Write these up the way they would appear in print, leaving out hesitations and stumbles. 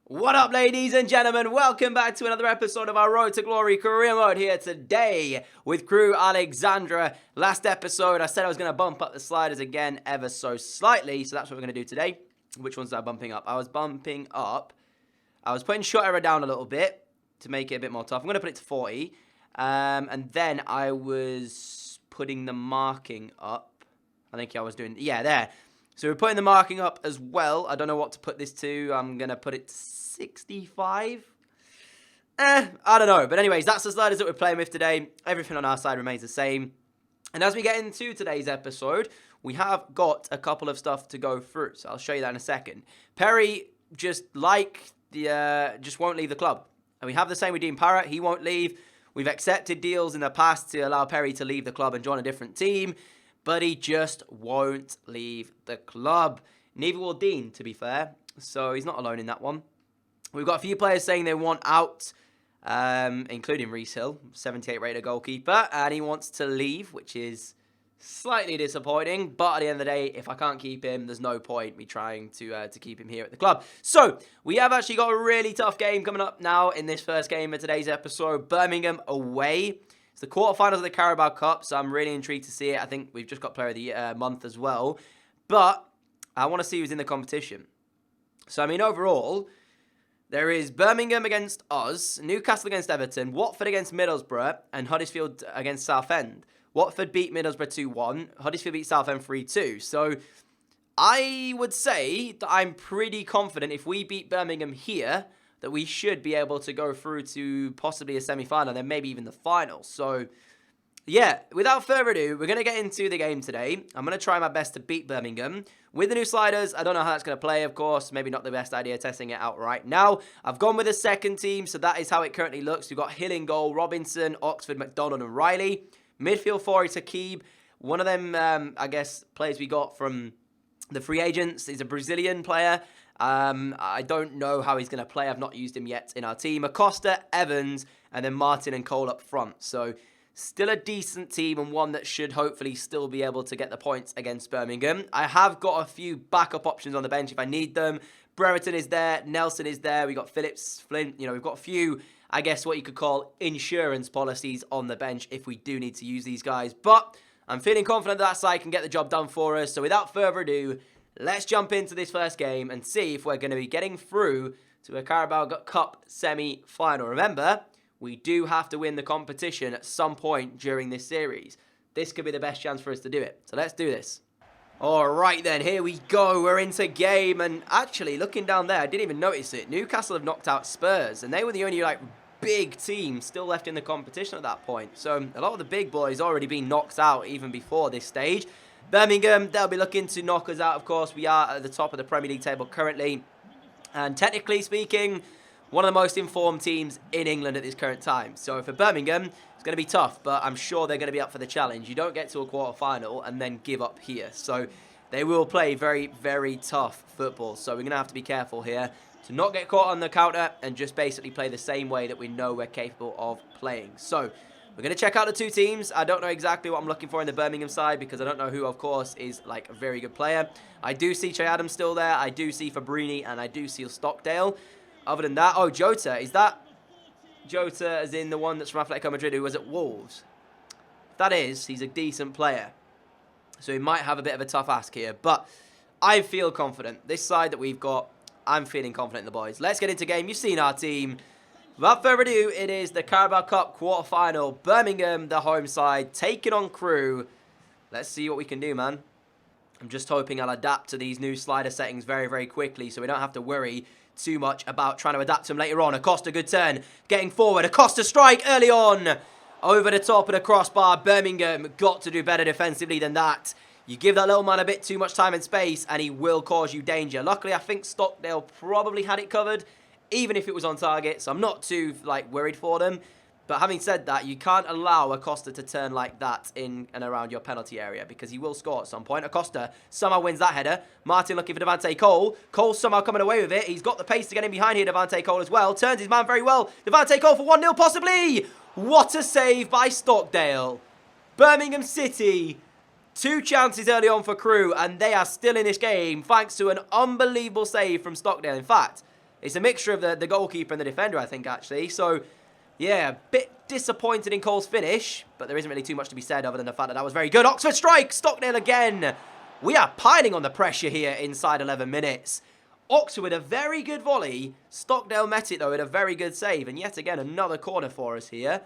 What up, ladies and gentlemen? Welcome back to another episode of our Road to Glory career mode here today with crew Alexandra. Last episode, I said I was going to bump up the sliders again ever so slightly, so that's what we're going to do today. Which ones am I bumping up? I was putting shot error down a little bit to make it a bit more tough. I'm going to put it to 40. And then I was putting the marking up. I think I was doing, yeah, there. So we're putting the marking up as well. I don't know what to put this to. I'm going to put it to 65. I don't know. But anyways, that's the sliders that we're playing with today. Everything on our side remains the same. And as we get into today's episode, we have got a couple of stuff to go through. So I'll show you that in a second. Perry just won't leave the club. And we have the same with Dean Parrott. He won't leave. We've accepted deals in the past to allow Perry to leave the club and join a different team. But he just won't leave the club. Neither will Dean, to be fair. So he's not alone in that one. We've got a few players saying they want out, including Reese Hill, 78 rated goalkeeper. And he wants to leave, which is slightly disappointing. But at the end of the day, if I can't keep him, there's no point me trying to keep him here at the club. So we have actually got a really tough game coming up now in this first game of today's episode. Birmingham away. It's the quarterfinals of the Carabao Cup, so I'm really intrigued to see it. I think we've just got Player of the Month as well. But I want to see who's in the competition. So, I mean, overall, there is Birmingham against us, Newcastle against Everton, Watford against Middlesbrough, and Huddersfield against Southend. Watford beat Middlesbrough 2-1. Huddersfield beat Southend 3-2. So, I would say that I'm pretty confident if we beat Birmingham here, that we should be able to go through to possibly a semi-final, then maybe even the final. So, yeah, without further ado, we're going to get into the game today. I'm going to try my best to beat Birmingham. With the new sliders, I don't know how that's going to play, of course. Maybe not the best idea testing it out right now. I've gone with a second team, so that is how it currently looks. We've got Hill in goal, Robinson, Oxford, McDonald, and Riley. Midfield 4 is Hakib. One of them, I guess, players we got from the free agents is a Brazilian player. I don't know how he's going to play. I've not used him yet in our team. Acosta, Evans, and then Martin and Cole up front. So, still a decent team and one that should hopefully still be able to get the points against Birmingham. I have got a few backup options on the bench if I need them. Brereton is there. Nelson is there. We've got Phillips, Flint. You know, we've got a few, I guess, what you could call insurance policies on the bench if we do need to use these guys. But I'm feeling confident that side can get the job done for us. So, without further ado, let's jump into this first game and see if we're going to be getting through to a Carabao Cup semi-final. Remember, we do have to win the competition at some point during this series. This could be the best chance for us to do it. So let's do this. All right then, here we go. We're into game. And actually, looking down there, I didn't even notice it. Newcastle have knocked out Spurs. And they were the only, big team still left in the competition at that point. So a lot of the big boys already been knocked out even before this stage. Birmingham, they'll be looking to knock us out, of course. We are at the top of the Premier League table currently. And technically speaking, one of the most informed teams in England at this current time. So for Birmingham, it's going to be tough, but I'm sure they're going to be up for the challenge. You don't get to a quarter-final and then give up here. So they will play very, very tough football. So we're going to have to be careful here to not get caught on the counter and just basically play the same way that we know we're capable of playing. So we're going to check out the two teams. I don't know exactly what I'm looking for in the Birmingham side because I don't know who, of course, is a very good player. I do see Che Adams still there. I do see Fabrini and I do see Stockdale. Other than that, oh, Jota. Is that Jota as in the one that's from Atletico Madrid who was at Wolves? If that is, he's a decent player. So he might have a bit of a tough ask here. But I feel confident. This side that we've got, I'm feeling confident in the boys. Let's get into game. You've seen our team. Without further ado, it is the Carabao Cup quarter-final. Birmingham, the home side, taking on Crew. Let's see what we can do, man. I'm just hoping I'll adapt to these new slider settings very, very quickly so we don't have to worry too much about trying to adapt to them later on. Acosta, good turn. Getting forward. Acosta strike early on. Over the top of the crossbar. Birmingham got to do better defensively than that. You give that little man a bit too much time and space and he will cause you danger. Luckily, I think Stockdale probably had it covered, even if it was on target, so I'm not too worried for them. But having said that, you can't allow Acosta to turn like that in and around your penalty area because he will score at some point. Acosta somehow wins that header. Martin looking for Devante Cole. Cole somehow coming away with it. He's got the pace to get in behind here, Devante Cole as well. Turns his man very well. Devante Cole for 1-0 possibly. What a save by Stockdale. Birmingham City, 2 chances early on for Crew, and they are still in this game thanks to an unbelievable save from Stockdale. In fact, It's a mixture of the goalkeeper and the defender, I think, actually. So, yeah, a bit disappointed in Cole's finish, but there isn't really too much to be said other than the fact that that was very good. Oxford strike! Stockdale again! We are piling on the pressure here inside 11 minutes. Oxford with a very good volley. Stockdale met it, though, with a very good save. And yet again, another corner for us here.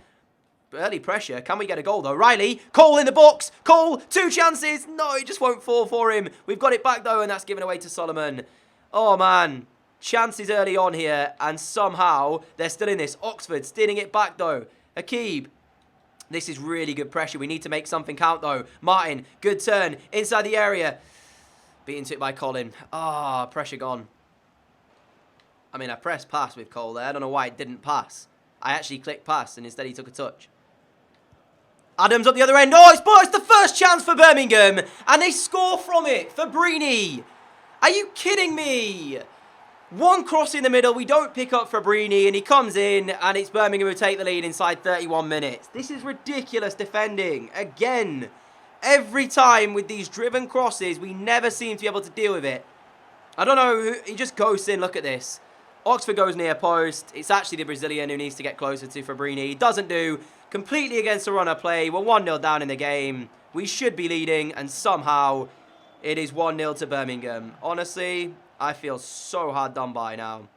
Early pressure. Can we get a goal, though? Riley, Cole in the box. Cole, 2 chances. No, it just won't fall for him. We've got it back, though, and that's given away to Solomon. Oh, man. Chances early on here, and somehow they're still in this. Oxford stealing it back, though. Akib. This is really good pressure. We need to make something count, though. Martin, good turn. Inside the area. Beaten to it by Colin. Ah, pressure gone. I mean, I pressed pass with Cole there. I don't know why it didn't pass. I actually clicked pass, and instead he took a touch. Adams up the other end. Oh, it's the first chance for Birmingham. And they score from it. Fabrini. Are you kidding me? One cross in the middle. We don't pick up Fabrini. And he comes in. And it's Birmingham who take the lead inside 31 minutes. This is ridiculous defending. Again. Every time with these driven crosses, we never seem to be able to deal with it. I don't know. He just goes in. Look at this. Oxford goes near post. It's actually the Brazilian who needs to get closer to Fabrini. He doesn't do. Completely against the runner play. We're 1-0 down in the game. We should be leading, and somehow it is 1-0 to Birmingham. Honestly, I feel so hard done by now.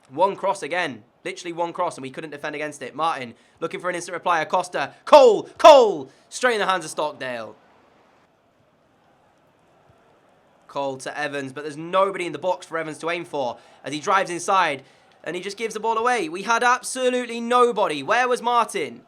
One cross again. Literally one cross, and we couldn't defend against it. Martin, looking for an instant reply. Acosta. Cole! Straight in the hands of Stockdale. Cole to Evans, but there's nobody in the box for Evans to aim for as he drives inside, and he just gives the ball away. We had absolutely nobody. Where was Martin?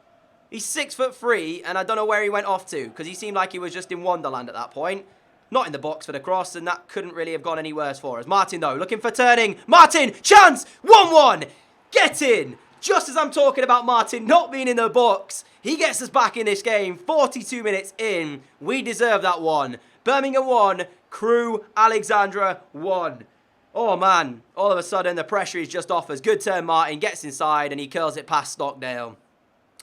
He's 6'3", and I don't know where he went off to, because he seemed like he was just in Wonderland at that point. Not in the box for the cross, and that couldn't really have gone any worse for us. Martin, though, looking for turning. Martin, chance! 1-1! Get in! Just as I'm talking about Martin not being in the box, he gets us back in this game. 42 minutes in. We deserve that one. Birmingham 1, Crewe Alexandra 1. Oh, man. All of a sudden, the pressure is just off us. Good turn, Martin. Gets inside, and he curls it past Stockdale.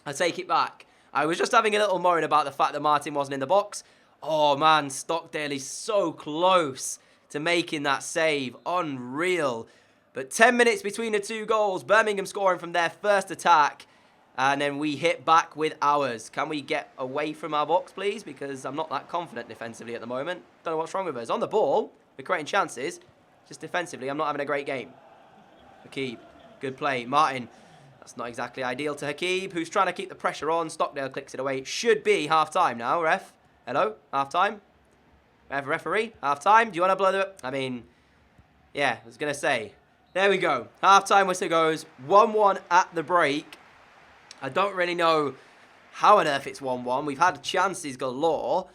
I take it back. I was just having a little moan about the fact that Martin wasn't in the box. Oh, man. Stockdale is so close to making that save. Unreal. But 10 minutes between the 2 goals. Birmingham scoring from their first attack. And then we hit back with ours. Can we get away from our box, please? Because I'm not that confident defensively at the moment. Don't know what's wrong with us. On the ball, we're creating chances. Just defensively, I'm not having a great game. Akib, good play. Martin, that's not exactly ideal to Akib, who's trying to keep the pressure on. Stockdale clicks it away. It should be half-time now, ref. Hello? Half-time? We have a referee? Half-time? Do you want to blow the... I mean, yeah, I was going to say... There we go. Half-time whistle goes. 1-1 at the break. I don't really know how on earth it's 1-1. We've had chances galore.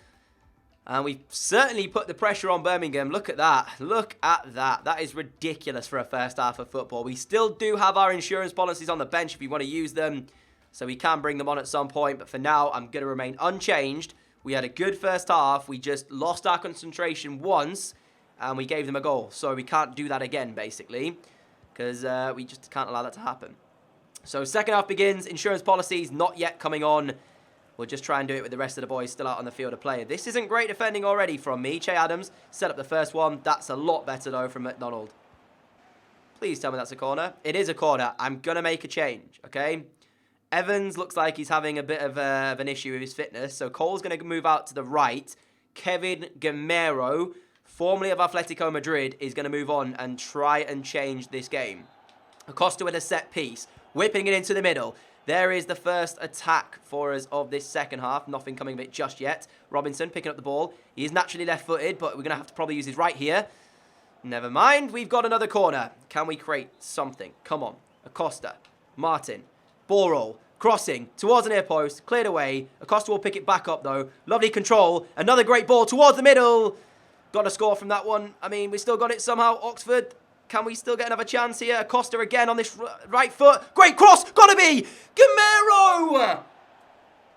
And we've certainly put the pressure on Birmingham. Look at that. Look at that. That is ridiculous for a first half of football. We still do have our insurance policies on the bench if you want to use them. So we can bring them on at some point. But for now, I'm going to remain unchanged. We had a good first half. We just lost our concentration once. And we gave them a goal. So we can't do that again, basically. Because we just can't allow that to happen. So second half begins. Insurance policies not yet coming on. We'll just try and do it with the rest of the boys still out on the field of play. This isn't great defending already from me. Che Adams set up the first one. That's a lot better, though, from McDonald. Please tell me that's a corner. It is a corner. I'm going to make a change, okay? Evans looks like he's having a bit of an issue with his fitness. So Cole's going to move out to the right. Kevin Gamero, formerly of Atletico Madrid, is going to move on and try and change this game. Acosta with a set piece. Whipping it into the middle. There is the first attack for us of this second half. Nothing coming of it just yet. Robinson picking up the ball. He is naturally left-footed, but we're going to have to probably use his right here. Never mind. We've got another corner. Can we create something? Come on. Acosta. Martin. Ball roll. Crossing towards the near post. Cleared away. Acosta will pick it back up, though. Lovely control. Another great ball towards the middle. Got a score from that one. I mean, we still got it somehow. Oxford. Can we still get another chance here? Acosta again on this right foot. Great cross. Gotta be. Gamero.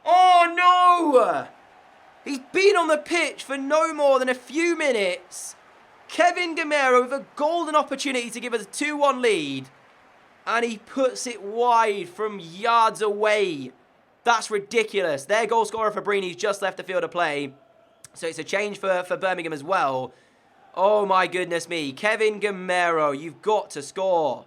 Oh, no. He's been on the pitch for no more than a few minutes. Kevin Gamero with a golden opportunity to give us a 2-1 lead. And he puts it wide from yards away. That's ridiculous. Their goal scorer Fabrini's just left the field of play. So it's a change for Birmingham as well. Oh my goodness me. Kevin Gamero, you've got to score.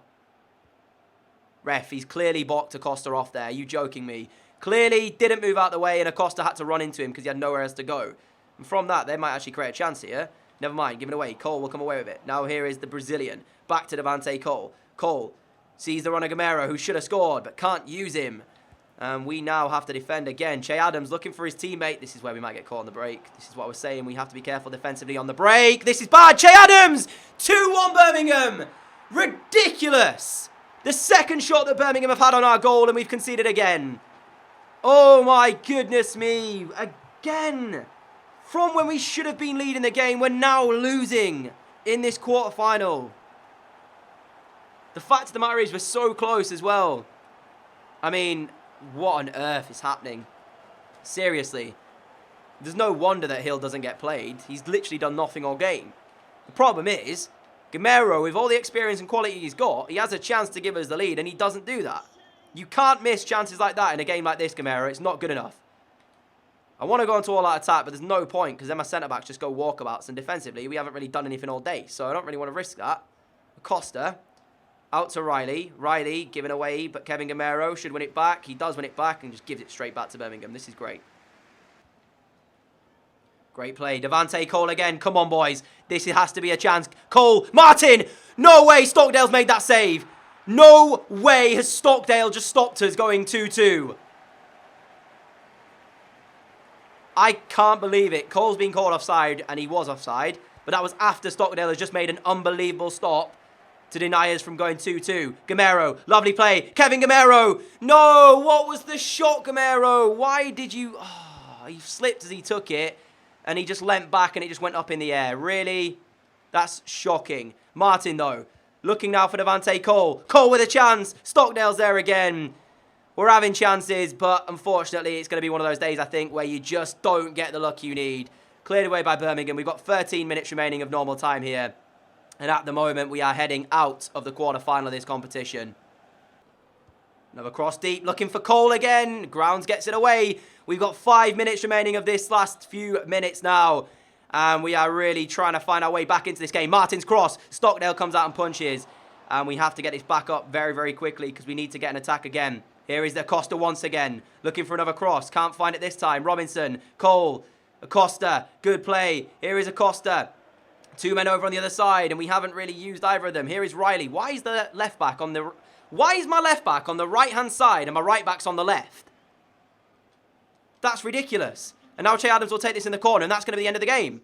Ref, he's clearly blocked Acosta off there. Are you joking me? Clearly didn't move out the way and Acosta had to run into him because he had nowhere else to go. And from that, they might actually create a chance here. Never mind, give it away. Cole will come away with it. Now here is the Brazilian. Back to Devante Cole. Cole sees the run of Gamero, who should have scored, but can't use him. And we now have to defend again. Che Adams looking for his teammate. This is where we might get caught on the break. This is what I was saying. We have to be careful defensively on the break. This is bad. Che Adams! 2-1 Birmingham. Ridiculous. The second shot that Birmingham have had on our goal, and we've conceded again. Oh my goodness me. Again. From when we should have been leading the game, we're now losing in this quarterfinal. The fact of the matter is we're so close as well. I mean, what on earth is happening? Seriously. There's no wonder that Hill doesn't get played. He's literally done nothing all game. The problem is, Gamero, with all the experience and quality he's got, he has a chance to give us the lead, and he doesn't do that. You can't miss chances like that in a game like this, Gamero. It's not good enough. I want to go into all-out attack, but there's no point, because then my centre-backs just go walkabouts, and defensively, we haven't really done anything all day, so I don't really want to risk that. Acosta, out to Riley. Riley giving away, but Kevin Gamero should win it back. He does win it back, and just gives it straight back to Birmingham. This is great. Great play. Devante Cole again. Come on, boys. This has to be a chance. Cole, Martin! No way Stockdale's made that save. No way has Stockdale just stopped us going 2-2. I can't believe it. Cole's been called offside, and he was offside. But that was after Stockdale has just made an unbelievable stop to deny us from going 2-2. Gamero, lovely play. Kevin Gamero. No, what was the shot, Gamero? Why did you... Oh, he slipped as he took it, and he just leant back, and it just went up in the air. Really? That's shocking. Martin, though, looking now for Devante Cole. Cole with a chance. Stockdale's there again. We're having chances, but unfortunately, it's going to be one of those days, I think, where you just don't get the luck you need. Cleared away by Birmingham. We've got 13 minutes remaining of normal time here. And at the moment, we are heading out of the quarter-final of this competition. Another cross deep, looking for Cole again. Grounds gets it away. We've got 5 minutes remaining of this last few minutes now. And we are really trying to find our way back into this game. Martin's cross. Stockdale comes out and punches. And we have to get this back up very, very quickly because we need to get an attack again. Here is Acosta once again. Looking for another cross. Can't find it this time. Robinson. Cole. Acosta. Good play. Here is Acosta. Two men over on the other side. And we haven't really used either of them. Here is Riley. Why is the left back on the... Why is my left back on the right-hand side and my right back's on the left? That's ridiculous. And now Che Adams will take this in the corner, and that's going to be the end of the game.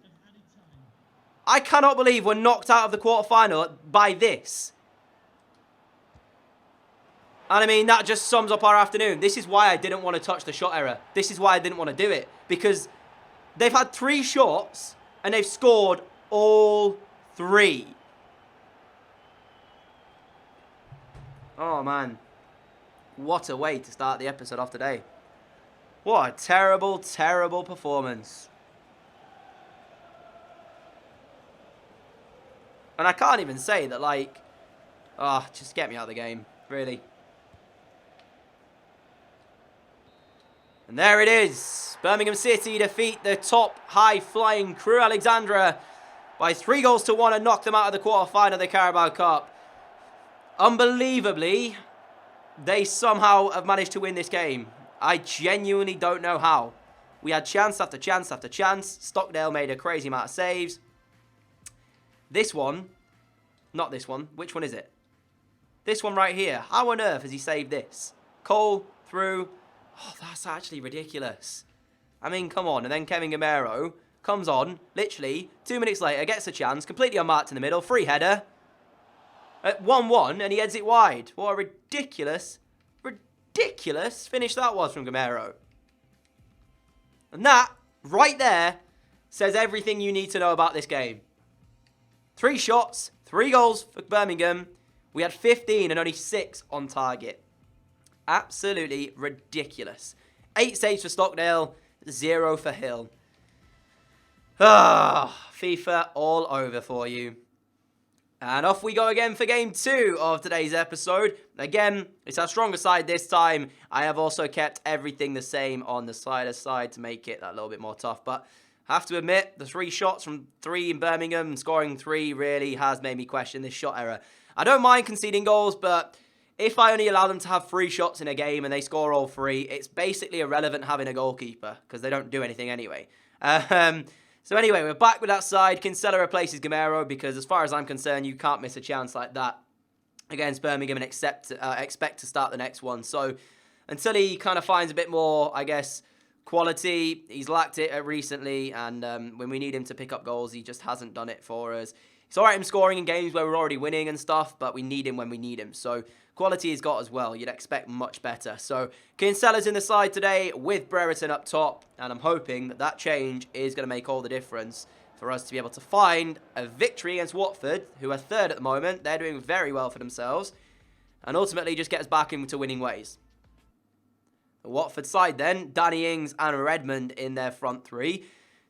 I cannot believe we're knocked out of the quarterfinal by this. And I mean, that just sums up our afternoon. This is why I didn't want to touch the shot error. This is why I didn't want to do it. Because they've had 3 shots, and they've scored all 3. Oh, man. What a way to start the episode off today. What a terrible, terrible performance. And I can't even say that, like... Oh, just get me out of the game. Really. And there it is. Birmingham City defeat the top high-flying Crew Alexandra by 3-1 and knock them out of the quarter-final of the Carabao Cup. Unbelievably, they somehow have managed to win this game. I genuinely don't know how. We had chance after chance after chance. Stockdale made a crazy amount of saves. This one, not this one. Which one is it? This one right here. How on earth has he saved this? Cole through. Oh, that's actually ridiculous. I mean, come on. And then Kevin Gamero comes on, literally, 2 minutes later, gets a chance, completely unmarked in the middle, free header. At 1-1, and he heads it wide. What a ridiculous finish that was from Gamero. And that, right there, says everything you need to know about this game. 3 shots, 3 goals for Birmingham. We had 15 and only 6 on target. Absolutely ridiculous. 8 saves for Stockdale, 0 for Hill. Ah, FIFA all over for you. And off we go again for game 2 of today's episode. Again, it's our stronger side this time. I have also kept everything the same on the slider side to make it a little bit more tough. But I have to admit, the 3 shots from 3 in Birmingham, scoring 3 really has made me question this shot error. I don't mind conceding goals, but if I only allow them to have 3 shots in a game and they score all 3, it's basically irrelevant having a goalkeeper because they don't do anything anyway. So anyway, we're back with that side. Kinsella replaces Gamero because as far as I'm concerned, you can't miss a chance like that against Birmingham and expect to start the next one. So until he kind of finds a bit more, I guess, quality, he's lacked it recently, and when we need him to pick up goals, he just hasn't done it for us. It's all right him scoring in games where we're already winning and stuff, but we need him when we need him. So quality he's got as well. You'd expect much better. So Kinsella's in the side today with Brereton up top, and I'm hoping that that change is going to make all the difference for us to be able to find a victory against Watford, who are third at the moment. They're doing very well for themselves, and ultimately just get us back into winning ways. The Watford side then, Danny Ings and Redmond in their front 3.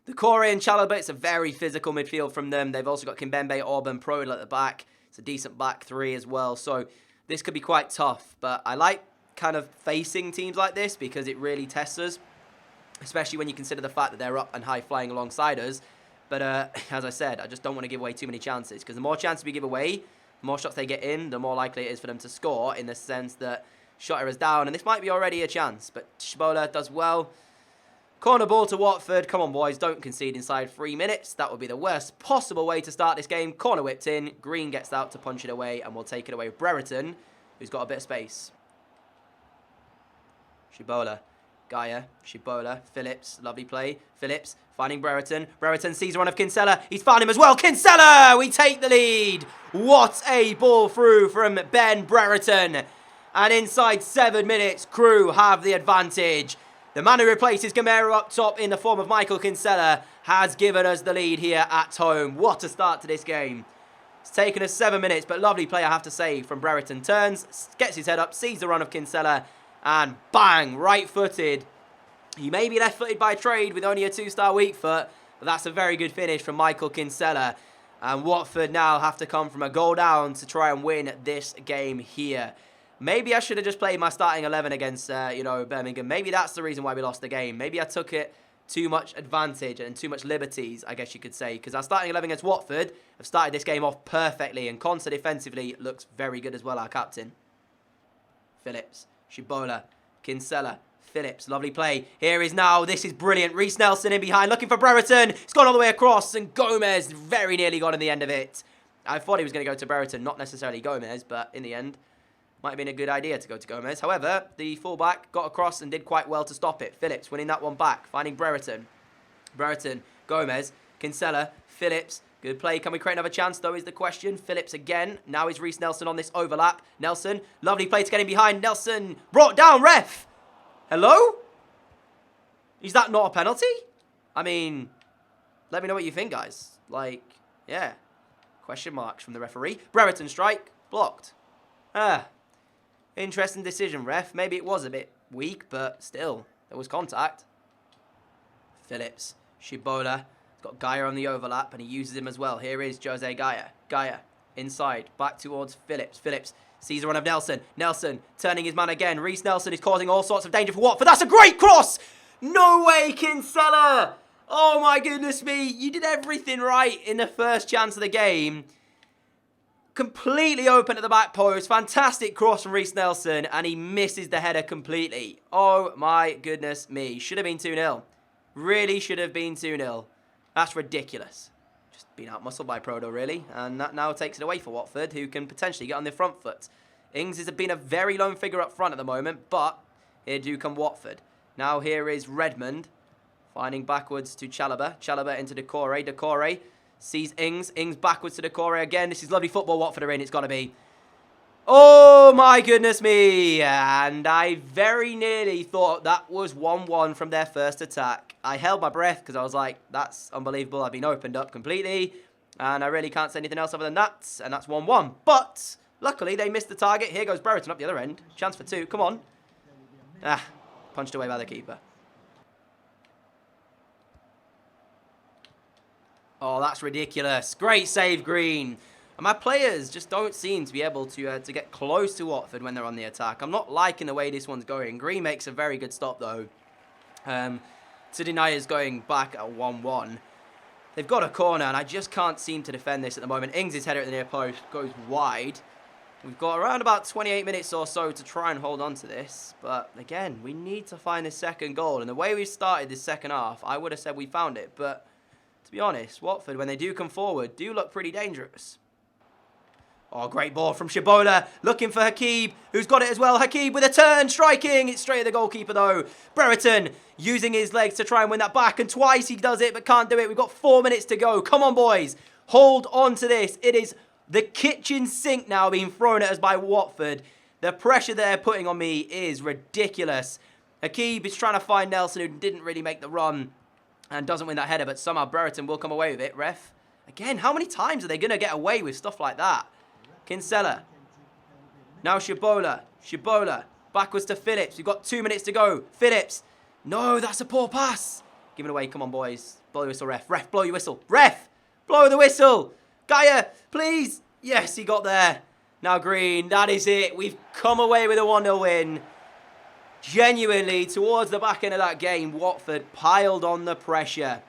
The Corey and Chalobah, it's a very physical midfield from them. They've also got Kimpembe, Orban, Prodel at the back. It's a decent back 3 as well. So this could be quite tough. But I like kind of facing teams like this because it really tests us, especially when you consider the fact that they're up and high flying alongside us. But as I said, I just don't want to give away too many chances because the more chances we give away, the more shots they get in, the more likely it is for them to score in the sense that Shotter is down. And this might be already a chance, but Shibola does well. Corner ball to Watford. Come on, boys. Don't concede inside 3 minutes. That would be the worst possible way to start this game. Corner whipped in. Green gets out to punch it away, and we'll take it away with Brereton, who's got a bit of space. Shibola. Gaia. Shibola. Phillips. Lovely play. Phillips finding Brereton. Brereton sees a run of Kinsella. He's found him as well. Kinsella! We take the lead. What a ball through from Ben Brereton. And inside 7 minutes, Crew have the advantage. The man who replaces Gamero up top in the form of Michael Kinsella has given us the lead here at home. What a start to this game. It's taken us 7 minutes, but lovely play, I have to say, from Brereton. Turns, gets his head up, sees the run of Kinsella, and bang, right-footed. He may be left-footed by trade with only a 2-star weak foot, but that's a very good finish from Michael Kinsella. And Watford now have to come from a goal down to try and win this game here. Maybe I should have just played my starting 11 against, Birmingham. Maybe that's the reason why we lost the game. Maybe I took it too much advantage and too much liberties, I guess you could say. Because our starting 11 against Watford have started this game off perfectly. And Consa defensively looks very good as well, our captain. Phillips, Shibola, Kinsella, Phillips. Lovely play. Here is now. This is brilliant. Reece Nelson in behind, looking for Brereton. It's gone all the way across. And Gomez very nearly got in the end of it. I thought he was going to go to Brereton, not necessarily Gomez. But in the end, might have been a good idea to go to Gomez. However, the fullback got across and did quite well to stop it. Phillips winning that one back, finding Brereton. Brereton, Gomez, Kinsella, Phillips. Good play. Can we create another chance, though, is the question. Phillips again. Now is Reece Nelson on this overlap. Nelson, lovely play to get him behind. Nelson brought down, ref. Hello? Is that not a penalty? I mean, let me know what you think, guys. Like, yeah. Question marks from the referee. Brereton strike, blocked. Interesting decision, ref. Maybe it was a bit weak, but still, there was contact. Phillips, Shibola. He's got Gaia on the overlap, and he uses him as well. Here is Jose Gaia. Gaia, inside, back towards Phillips. Phillips sees a run of Nelson. Nelson, turning his man again. Reece Nelson is causing all sorts of danger for Watford. That's a great cross! No way, Kinsella! Oh my goodness me, you did everything right in the first chance of the game. Completely open at the back post. Fantastic cross from Reece Nelson. And he misses the header completely. Oh my goodness me. Should have been 2-0. Really should have been 2-0. That's ridiculous. Just been out-muscled by Prodo, really. And that now takes it away for Watford, who can potentially get on their front foot. Ings has been a very lone figure up front at the moment. But here do come Watford. Now here is Redmond. Finding backwards to Chalobah. Chalobah into Decore. Decore sees Ings. Ings backwards to Decore again. This is lovely football Watford are in. It's got to be. Oh, my goodness me. And I very nearly thought that was 1-1 from their first attack. I held my breath because I was like, that's unbelievable. I've been opened up completely. And I really can't say anything else other than that. And that's 1-1. But luckily, they missed the target. Here goes Brereton up the other end. Chance for 2. Come on. Punched away by the keeper. Oh, that's ridiculous. Great save, Green. And my players just don't seem to be able to get close to Watford when they're on the attack. I'm not liking the way this one's going. Green makes a very good stop, though. Tidinaya is going back at 1-1. They've got a corner, and I just can't seem to defend this at the moment. Ings' header at the near post goes wide. We've got around about 28 minutes or so to try and hold on to this. But again, we need to find the second goal. And the way we've started this second half, I would have said we found it. But to be honest, Watford, when they do come forward, do look pretty dangerous. Oh, great ball from Shibola, looking for Hakib, who's got it as well. Hakib with a turn, striking. It's straight at the goalkeeper, though. Brereton using his legs to try and win that back, and twice he does it, but can't do it. We've got 4 minutes to go. Come on, boys. Hold on to this. It is the kitchen sink now being thrown at us by Watford. The pressure they're putting on me is ridiculous. Hakib is trying to find Nelson, who didn't really make the run and doesn't win that header, but somehow Brereton will come away with it. Ref, again, how many times are they going to get away with stuff like that? Kinsella. Now Shibola. Shibola. Backwards to Phillips. We've got 2 minutes to go. Phillips. No, that's a poor pass. Give it away. Come on, boys. Blow your whistle, ref. Ref, blow your whistle. Ref, blow the whistle. Gaia, please. Yes, he got there. Now Green. That is it. We've come away with a 1-0 win. Genuinely, towards the back end of that game, Watford piled on the pressure.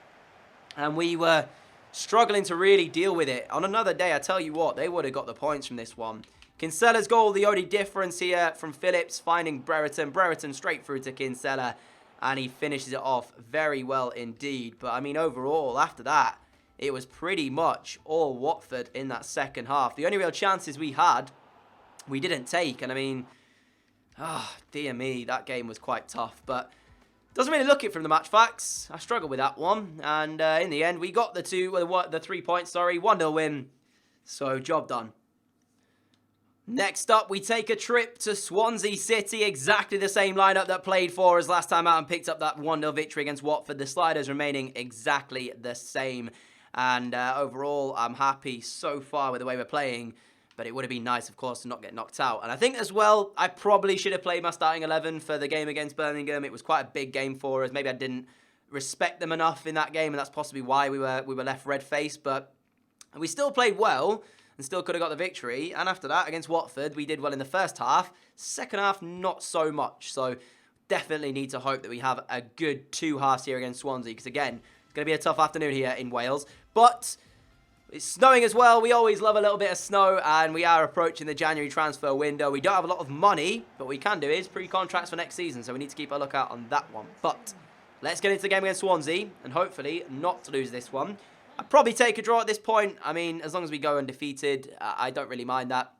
And we were struggling to really deal with it. On another day, I tell you what, they would have got the points from this one. Kinsella's goal, the only difference here from Phillips finding Brereton. Brereton straight through to Kinsella, and he finishes it off very well indeed. But, I mean, overall, after that, it was pretty much all Watford in that second half. The only real chances we had, we didn't take. And, I mean, dear me, that game was quite tough. But doesn't really look it from the match facts. I struggled with that one. And in the end, we got the 3 points, 1-0 win. So, job done. Next up, we take a trip to Swansea City. Exactly the same lineup that played for us last time out and picked up that 1-0 victory against Watford. The sliders remaining exactly the same. And overall, I'm happy so far with the way we're playing. But it would have been nice, of course, to not get knocked out. And I think as well, I probably should have played my starting 11 for the game against Birmingham. It was quite a big game for us. Maybe I didn't respect them enough in that game, and that's possibly why we were left red-faced. But we still played well and still could have got the victory. And after that, against Watford, we did well in the first half. Second half, not so much. So definitely need to hope that we have a good 2 halves here against Swansea. Because again, it's going to be a tough afternoon here in Wales. But it's snowing as well. We always love a little bit of snow, and we are approaching the January transfer window. We don't have a lot of money, but what we can do is pre-contracts for next season, so we need to keep a lookout on that one. But let's get into the game against Swansea, and hopefully not to lose this one. I'd probably take a draw at this point. I mean, as long as we go undefeated, I don't really mind that.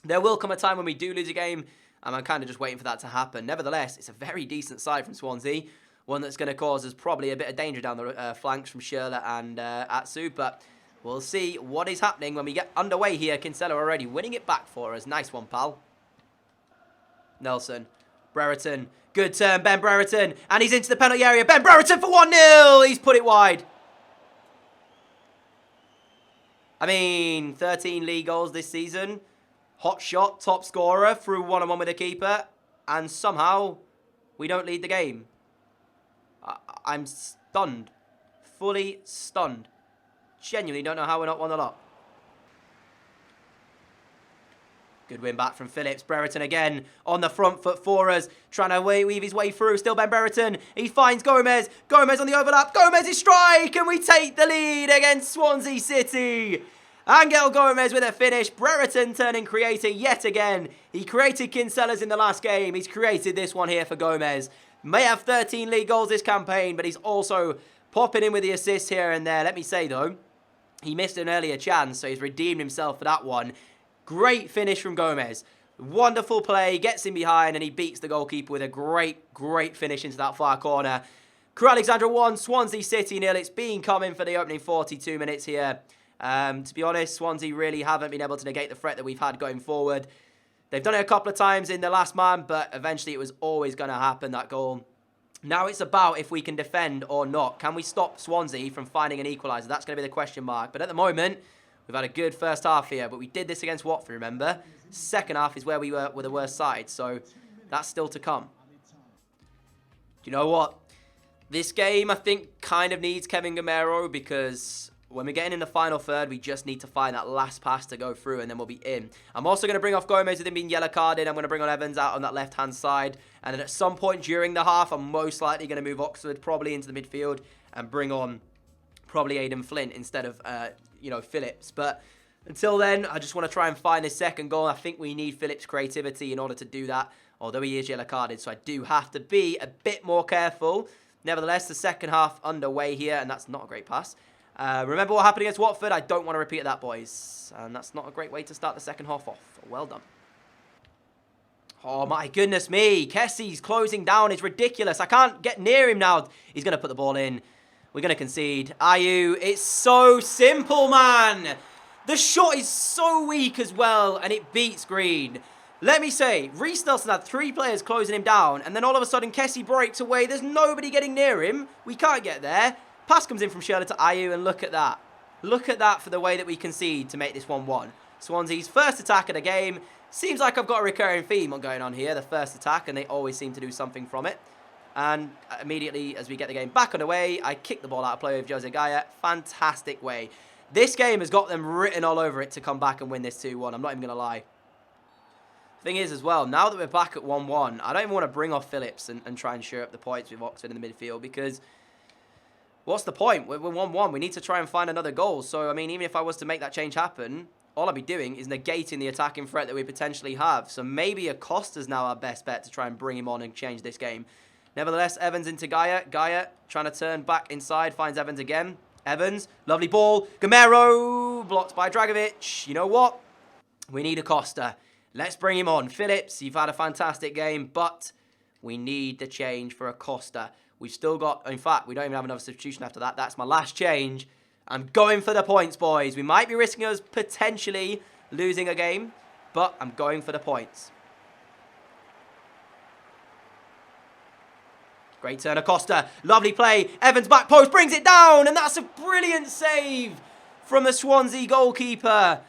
There will come a time when we do lose a game, and I'm kind of just waiting for that to happen. Nevertheless, it's a very decent side from Swansea, one that's going to cause us probably a bit of danger down the flanks from Schürrle and Atsu, but we'll see what is happening when we get underway here. Kinsella already winning it back for us. Nice one, pal. Nelson. Brereton. Good turn, Ben Brereton. And he's into the penalty area. Ben Brereton for 1-0. He's put it wide. I mean, 13 league goals this season. Hot shot, top scorer, through 1-on-1 with a keeper. And somehow, we don't lead the game. I'm stunned. Fully stunned. Genuinely don't know how we're not won a lot. Good win back from Phillips. Brereton again on the front foot for us. Trying to weave his way through. Still Ben Brereton. He finds Gomez. Gomez on the overlap. Gomez's strike. And we take the lead against Swansea City. Angel Gomez with a finish. Brereton turning creator yet again. He created Kinsella's in the last game. He's created this one here for Gomez. May have 13 league goals this campaign, but he's also popping in with the assists here and there. Let me say, though, he missed an earlier chance, so he's redeemed himself for that one. Great finish from Gomez. Wonderful play, gets in behind, and he beats the goalkeeper with a great finish into that far corner. Crew Alexandra 1, Swansea City 0. It's been coming for the opening 42 minutes here. To be honest, Swansea really haven't been able to negate the threat that we've had going forward. They've done it a couple of times in the last man, but eventually it was always going to happen, that goal. Now it's about if we can defend or not. Can we stop Swansea from finding an equaliser? That's going to be the question mark. But at the moment, we've had a good first half here. But we did this against Watford, remember? Second half is where we were the worst side. So that's still to come. Do you know what? This game, I think, kind of needs Kevin Gamero, because when we're getting in the final third, we just need to find that last pass to go through, and then we'll be in. I'm also going to bring off Gomez with him being yellow carded. I'm going to bring on Evans out on that left-hand side. And then at some point during the half, I'm most likely going to move Oxford probably into the midfield and bring on probably Aidan Flint instead of, Phillips. But Until then, I just want to try and find this second goal. I think we need Phillips' creativity in order to do that, although he is yellow carded, so I do have to be a bit more careful. Nevertheless, the second half underway here, and that's not a great pass. Remember what happened against Watford? I don't want to repeat that, boys. And that's not a great way to start the second half off. Well done. Oh, my goodness me. Kessie's closing down. It's ridiculous. I can't get near him now. He's going to put the ball in. We're going to concede. Ayew, it's so simple, man. The shot is so weak as well, and it beats Green. Let me say, Reece Nelson had 3 players closing him down, and then all of a sudden, Kessie breaks away. There's nobody getting near him. We can't get there. Pass comes in from Shirley to Ayew, and look at that. Look at that for the way that we concede to make this 1-1. Swansea's first attack of the game. Seems like I've got a recurring theme going on here, the first attack, and they always seem to do something from it. And immediately, as we get the game back underway, I kick the ball out of play with Jose Gaya. Fantastic way. This game has got them written all over it to come back and win this 2-1. I'm not even going to lie. Thing is, as well, now that we're back at 1-1, I don't even want to bring off Phillips and try and shore up the points with Oxford in the midfield, because what's the point? We're 1-1. We need to try and find another goal. So, I mean, even if I was to make that change happen, all I'd be doing is negating the attacking threat that we potentially have. So maybe Acosta's now our best bet to try and bring him on and change this game. Nevertheless, Evans into Gaya. Gaya trying to turn back inside, finds Evans again. Evans, lovely ball. Gamero, blocked by Dragovic. You know what? We need Acosta. Let's bring him on. Phillips, you've had a fantastic game, but we need the change for Acosta. We've still got, in fact, we don't even have another substitution after that. That's my last change. I'm going for the points, boys. We might be risking us potentially losing a game, but I'm going for the points. Great turn, Acosta. Lovely play. Evans back post, brings it down, and that's a brilliant save from the Swansea goalkeeper.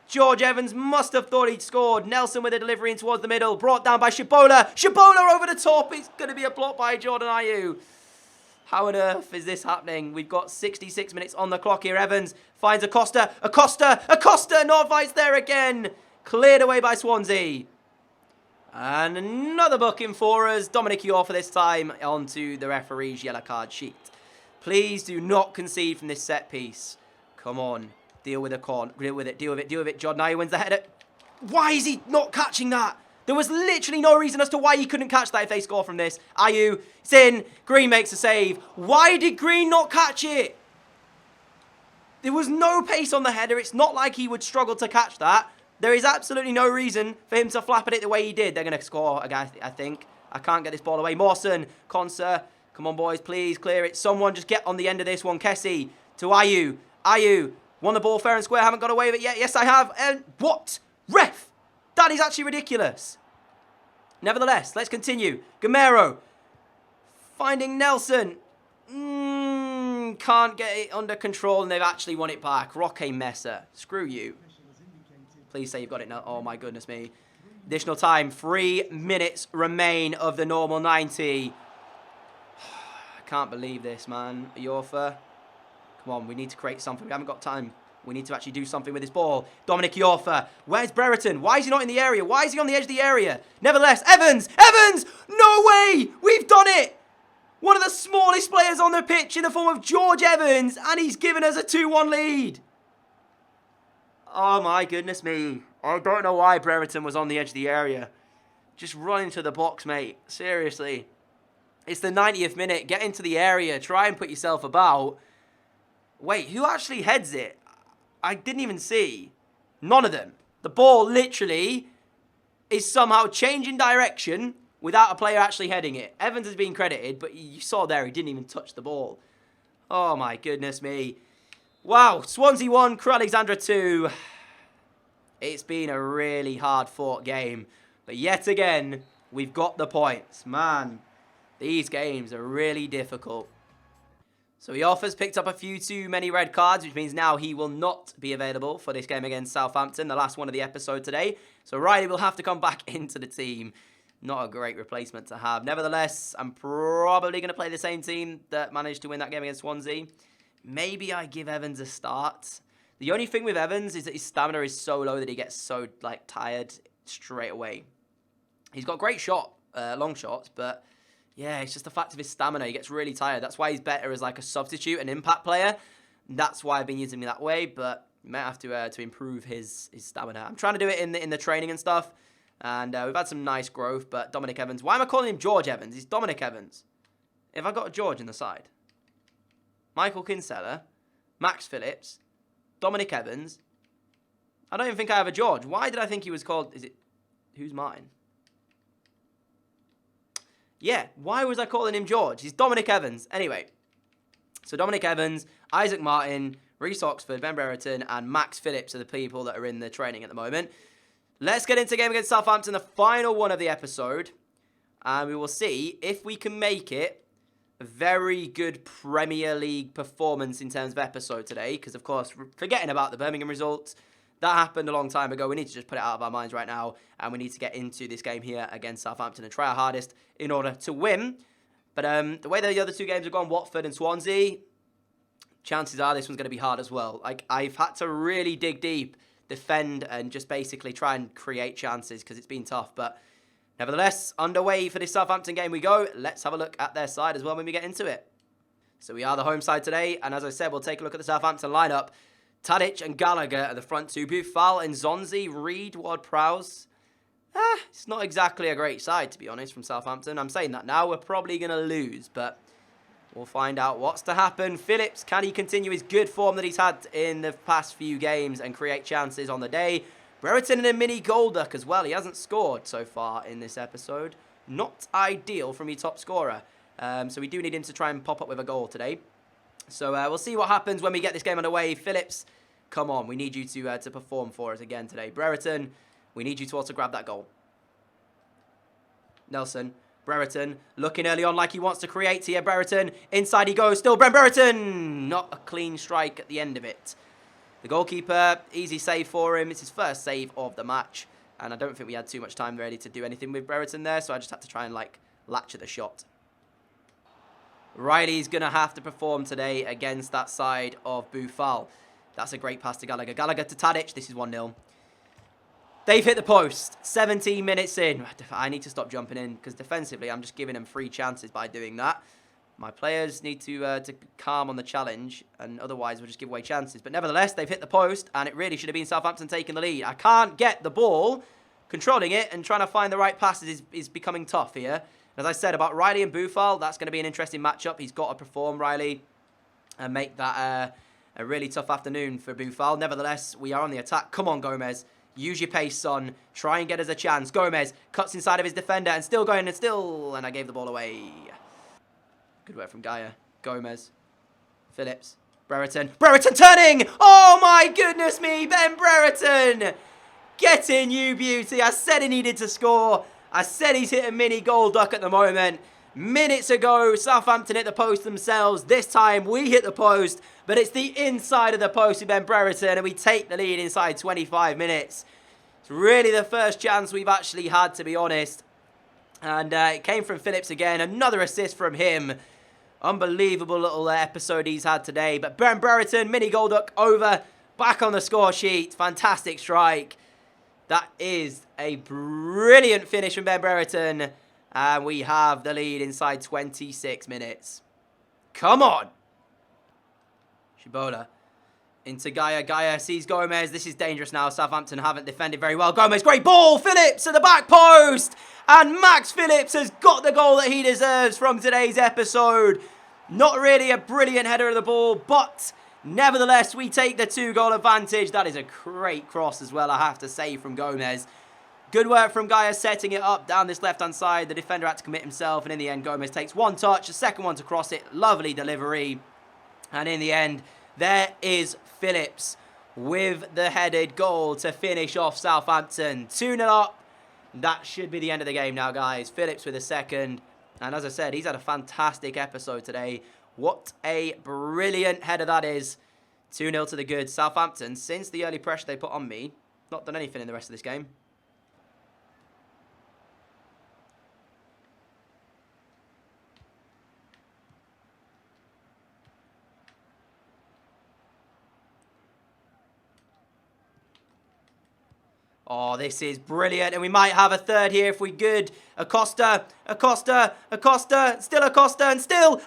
George Evans must have thought he'd scored. Nelson with a delivery in towards the middle. Brought down by Shibola. Shibola over the top. It's going to be a block by Jordan Ayew. How on earth is this happening? We've got 66 minutes on the clock here. Evans finds Acosta. Acosta. No fights there again. Cleared away by Swansea. And another booking for us. Dominic York for this time onto the referee's yellow card sheet. Please do not concede from this set piece. Come on. Deal with it. Deal with it. Jordan Ayew wins the header. Why is he not catching that? There was literally no reason as to why he couldn't catch that if they score from this. Ayew, it's in. Green makes a save. Why did Green not catch it? There was no pace on the header. It's not like he would struggle to catch that. There is absolutely no reason for him to flap at it the way he did. They're going to score again, I think. I can't get this ball away. Mawson, Conser. Come on, boys. Please clear it. Someone just get on the end of this one. Kessie to Ayew. Ayew won the ball fair and square. Haven't got away with it yet. Yes, I have. And what? Ref! That is actually ridiculous. Nevertheless, let's continue. Gamero finding Nelson. Can't get it under control, and they've actually won it back. Roque Messer. Screw you. Please say you've got it now. Oh, my goodness me. Additional time. 3 minutes remain of the normal 90. I can't believe this, man. Yorfa. Come on, we need to create something. We haven't got time. We need to actually do something with this ball. Dominic Yorfa. Where's Brereton? Why is he not in the area? Why is he on the edge of the area? Nevertheless, Evans! Evans! No way! We've done it! One of the smallest players on the pitch in the form of George Evans, and he's given us a 2-1 lead. Oh my goodness me. I don't know why Brereton was on the edge of the area. Just run into the box, mate. Seriously. It's the 90th minute. Get into the area. Try and put yourself about. Wait, who actually heads it? I didn't even see. None of them. The ball literally is somehow changing direction without a player actually heading it. Evans has been credited, but you saw there he didn't even touch the ball. Oh my goodness me. Wow, Swansea 1, Crewe Alexandra 2. It's been a really hard-fought game. But yet again, we've got the points. Man, these games are really difficult. So he offers picked up a few too many red cards, which means now he will not be available for this game against Southampton, the last one of the episode today. So Riley will have to come back into the team. Not a great replacement to have. Nevertheless, I'm probably going to play the same team that managed to win that game against Swansea. Maybe I give Evans a start. The only thing with Evans is that his stamina is so low that he gets so tired straight away. He's got great long shots, but yeah, it's just the fact of his stamina. He gets really tired. That's why he's better as like a substitute, an impact player. That's why I've been using him that way. But Might have to improve his stamina. I'm trying to do it in the training and stuff. And we've had some nice growth, but Dominic Evans... Why am I calling him George Evans? He's Dominic Evans. If I got a George in the side. Michael Kinsella. Max Phillips. Dominic Evans. I don't even think I have a George. Why did I think he was called... Is it... Who's mine? Yeah, why was I calling him George? He's Dominic Evans. Anyway. So Dominic Evans, Isaac Martin, Reece Oxford, Ben Brereton, and Max Phillips are the people that are in the training at the moment. Let's get into the game against Southampton, the final one of the episode. And we will see if we can make it a very good Premier League performance in terms of episode today. Because, of course, forgetting about the Birmingham results, that happened a long time ago. We need to just put it out of our minds right now. And we need to get into this game here against Southampton and try our hardest in order to win. But the way the other two games have gone, Watford and Swansea, chances are this one's going to be hard as well. Like, I've had to really dig deep, defend, and just basically try and create chances because it's been tough. But nevertheless, underway for this Southampton game we go. Let's have a look at their side as well when we get into it. So we are the home side today. And as I said, we'll take a look at the Southampton lineup. Tadic and Gallagher are the front two. Boufal and Zonzi, Reed, Ward-Prowse. It's not exactly a great side, to be honest, from Southampton. I'm saying that now. We're probably going to lose, but we'll find out what's to happen. Phillips, can he continue his good form that he's had in the past few games and create chances on the day? Brereton and a mini goal duck as well. He hasn't scored so far in this episode. Not ideal from your top scorer. So we do need him to try and pop up with a goal today. So we'll see what happens when we get this game underway. Phillips, come on. We need you to perform for us again today. Brereton, we need you to also grab that goal. Nelson, Brereton, looking early on like he wants to create here. Brereton, inside he goes. Still Brereton. Not a clean strike at the end of it. The goalkeeper, easy save for him. It's his first save of the match. And I don't think we had too much time ready to do anything with Brereton there. So I just had to try and, latch at the shot. Riley's going to have to perform today against that side of Boufal. That's a great pass to Gallagher. Gallagher to Tadic. This is 1-0. They've hit the post. 17 minutes in. I need to stop jumping in because defensively I'm just giving them free chances by doing that. My players need to calm on the challenge, and otherwise we'll just give away chances. But nevertheless, they've hit the post, and it really should have been Southampton taking the lead. I can't get the ball. Controlling it and trying to find the right passes is becoming tough here. As I said about Riley and Boufal, that's going to be an interesting matchup. He's got to perform, Riley, and make that a really tough afternoon for Boufal. Nevertheless, we are on the attack. Come on, Gomez. Use your pace, son. Try and get us a chance. Gomez cuts inside of his defender and still going and I gave the ball away. Good work from Gaia. Gomez. Phillips. Brereton. Brereton turning! Oh my goodness me! Ben Brereton! Get in, you beauty. I said he needed to score. I said he's hit a mini goal duck at the moment. Minutes ago, Southampton hit the post themselves. This time, we hit the post, but it's the inside of the post with Ben Brereton, and we take the lead inside 25 minutes. It's really the first chance we've actually had, to be honest. And it came from Phillips again. Another assist from him. Unbelievable little episode he's had today. But Ben Brereton, mini goal duck over, back on the score sheet. Fantastic strike. That is a brilliant finish from Ben Brereton. And we have the lead inside 26 minutes. Come on. Shibola into Gaia. Gaia sees Gomez. This is dangerous now. Southampton haven't defended very well. Gomez, great ball. Phillips at the back post. And Max Phillips has got the goal that he deserves from today's episode. Not really a brilliant header of the ball, but nevertheless, we take the 2-goal advantage. That is a great cross as well, I have to say, from Gomez. Good work from Gaia setting it up down this left-hand side. The defender had to commit himself, and in the end, Gomez takes one touch, the second one to cross it. Lovely delivery. And in the end, there is Phillips with the headed goal to finish off Southampton. 2-0 up. That should be the end of the game now, guys. Phillips with a second. And as I said, he's had a fantastic episode today. What a brilliant header that is. 2-0 to the good. Southampton, since the early pressure they put on me, not done anything in the rest of this game. Oh, this is brilliant. And we might have a third here if we're good. Acosta, Acosta, Acosta, still Acosta, and still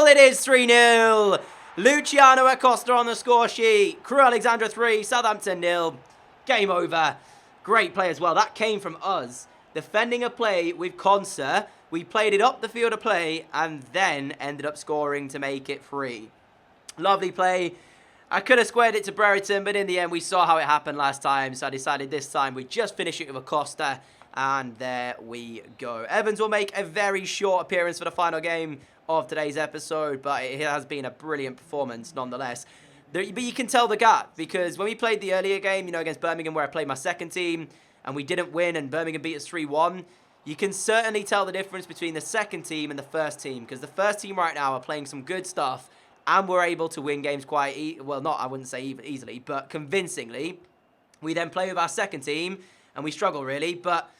it is 3-0. Luciano Acosta on the score sheet. Crew Alexandra 3, Southampton 0. Game over. Great play as well. That came from us. Defending a play with Conser. We played it up the field of play and then ended up scoring to make it 3. Lovely play. I could have squared it to Brereton, but in the end, we saw how it happened last time. So I decided this time we'd just finish it with Acosta. And there we go. Evans will make a very short appearance for the final game of today's episode, but it has been a brilliant performance nonetheless. But you can tell the gap, because when we played the earlier game, you know, against Birmingham, where I played my second team, and we didn't win, and Birmingham beat us 3-1, you can certainly tell the difference between the second team and the first team, because the first team right now are playing some good stuff, and we're able to win games quite, well, not, I wouldn't say easily, but convincingly. We then play with our second team, and we struggle, really, but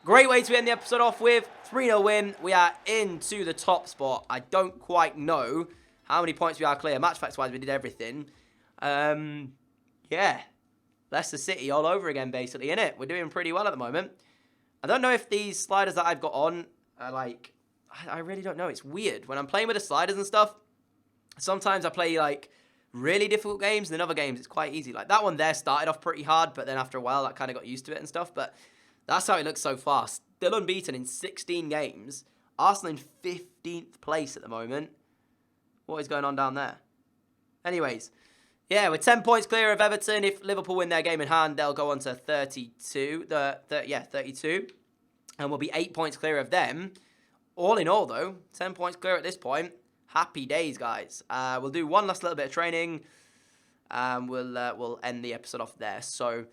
great way to end the episode off with. 3-0 win. We are into the top spot. I don't quite know how many points we are clear. Match facts-wise, we did everything. Yeah. Leicester City all over again, basically, innit? We're doing pretty well at the moment. I don't know if these sliders that I've got on are, like, I really don't know. It's weird. When I'm playing with the sliders and stuff, sometimes I play, like, really difficult games, and in other games, it's quite easy. Like, that one there started off pretty hard, but then after a while, I kind of got used to it and stuff, but that's how it looks so far. Still unbeaten in 16 games. Arsenal in 15th place at the moment. What is going on down there? Anyways, yeah, we're 10 points clear of Everton. If Liverpool win their game in hand, they'll go on to 32. 32. And we'll be 8 points clear of them. All in all, though, 10 points clear at this point. Happy days, guys. We'll do one last little bit of training. We'll end the episode off there. So,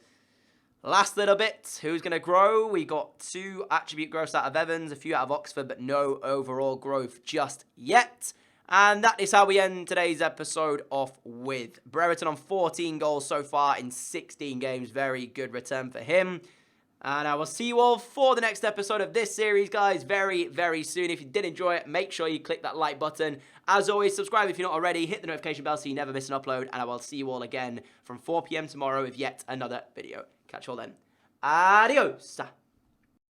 last little bit, who's going to grow? We got 2 attribute growths out of Evans, a few out of Oxford, but no overall growth just yet. And that is how we end today's episode off with. Brereton on 14 goals so far in 16 games. Very good return for him. And I will see you all for the next episode of this series, guys, very, very soon. If you did enjoy it, make sure you click that like button. As always, subscribe if you're not already. Hit the notification bell so you never miss an upload. And I will see you all again from 4 p.m. tomorrow with yet another video. Catch you all then. Adios.